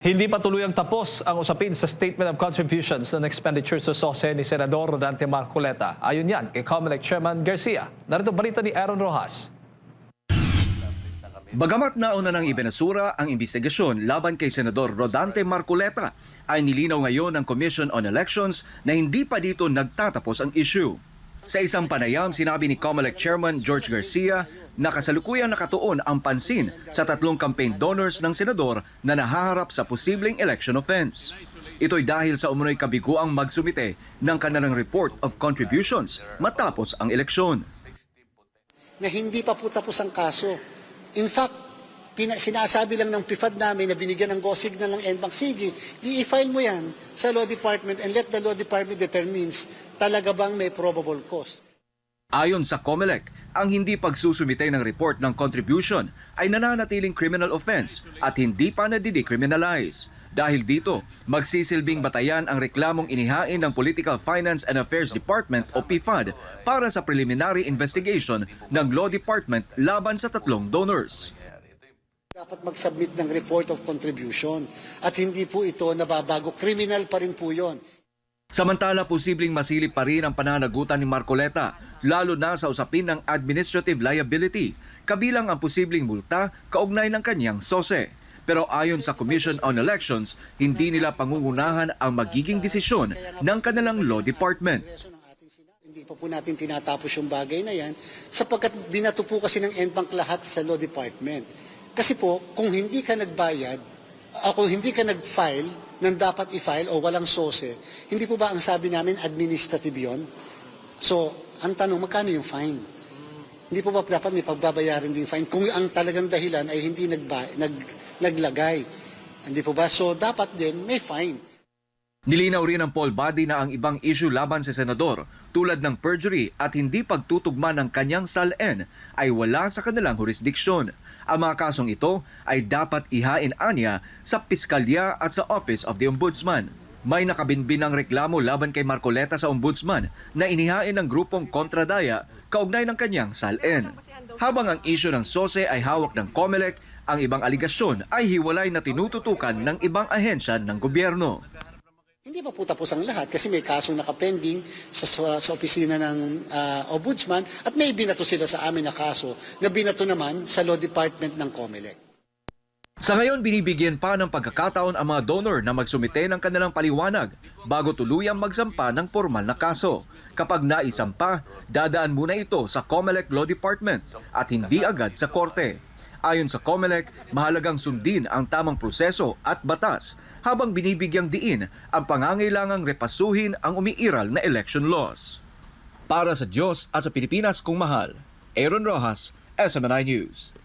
Hindi pa tuluyang tapos ang usapin sa Statement of Contributions ng Expenditures sa SOSE ni Senador Rodante Marcoleta. Ayon yan kay COMELEC Chairman Garcia. Narito balita ni Aaron Rojas. Bagamat nauna ng ibinasura ang imbestigasyon laban kay Senador Rodante Marcoleta, ay nilinaw ngayon ng Commission on Elections na hindi pa dito nagtatapos ang issue. Sa isang panayam, sinabi ni COMELEC Chairman George Garcia na kasalukuyang nakatuon ang pansin sa 3 campaign donors ng senador na nahaharap sa posibleng election offense. Ito'y dahil sa umunoy kabiguang magsumite ng kanilang report of contributions matapos ang eleksyon. Na hindi pa po tapos ang kaso. In fact, sinasabi lang ng PIFAD namin na binigyan ng go signal ng NBank, sige, i-file mo yan sa Law Department and let the Law Department determines talaga bang may probable cause. Ayon sa COMELEC, ang hindi pagsusumite ng report ng contribution ay nananatiling criminal offense at hindi pa nadidecriminalize. Dahil dito, magsisilbing batayan ang reklamong inihain ng Political Finance and Affairs Department o PIFAD para sa preliminary investigation ng Law Department laban sa 3 donors. Dapat mag-submit ng report of contribution at hindi po ito nababago. Criminal pa rin po yun. Samantala, posibleng masilip pa rin ang pananagutan ni Marcoleta, lalo na sa usapin ng administrative liability, kabilang ang posibleng multa kaugnay ng kanyang SOSE. Pero ayon sa Commission on Elections, hindi nila pangungunahan ang magiging desisyon ng kanilang Law Department. Hindi pa po natin tinatapos yung bagay na yan sapagkat binato po kasi ng NBank lahat sa Law Department. Kasi po, kung hindi ka nagbayad, kung hindi ka nag-file ng dapat i-file o walang SOSE, hindi po ba ang sabi namin administrative yon? So, ang tanong, magkano yung fine? Hindi po ba dapat may pagbabayaran din fine kung ang talagang dahilan ay hindi naglagay? Hindi po ba? So, dapat din may fine. Nilinaw rin ng poll body na ang ibang issue laban sa senador tulad ng perjury at hindi pagtutugma ng kanyang SALN ay wala sa kanilang jurisdiksyon. Ang mga kasong ito ay dapat ihain anya sa Piskalya at sa Office of the Ombudsman. May nakabinbin ng reklamo laban kay Marcoleta sa Ombudsman na inihain ng grupong kontradaya kaugnay ng kanyang SALN. Habang ang issue ng SOSE ay hawak ng COMELEC, ang ibang aligasyon ay hiwalay na tinututukan ng ibang ahensya ng gobyerno. Hindi pa po tapos ang lahat kasi may kasong nakapending sa opisina ng Ombudsman at may binato sila sa amin na kaso na binato naman sa Law Department ng COMELEC. Sa ngayon, binibigyan pa ng pagkakataon ang mga donor na magsumite ng kanilang paliwanag bago tuluyang magsampa ng formal na kaso. Kapag naisampa, dadaan muna ito sa COMELEC Law Department at hindi agad sa korte. Ayon sa COMELEC, mahalagang sundin ang tamang proseso at batas habang binibigyang diin ang pangangailangang repasuhin ang umiiral na election laws. Para sa Diyos at sa Pilipinas kung mahal, Aaron Rojas, SMNI News.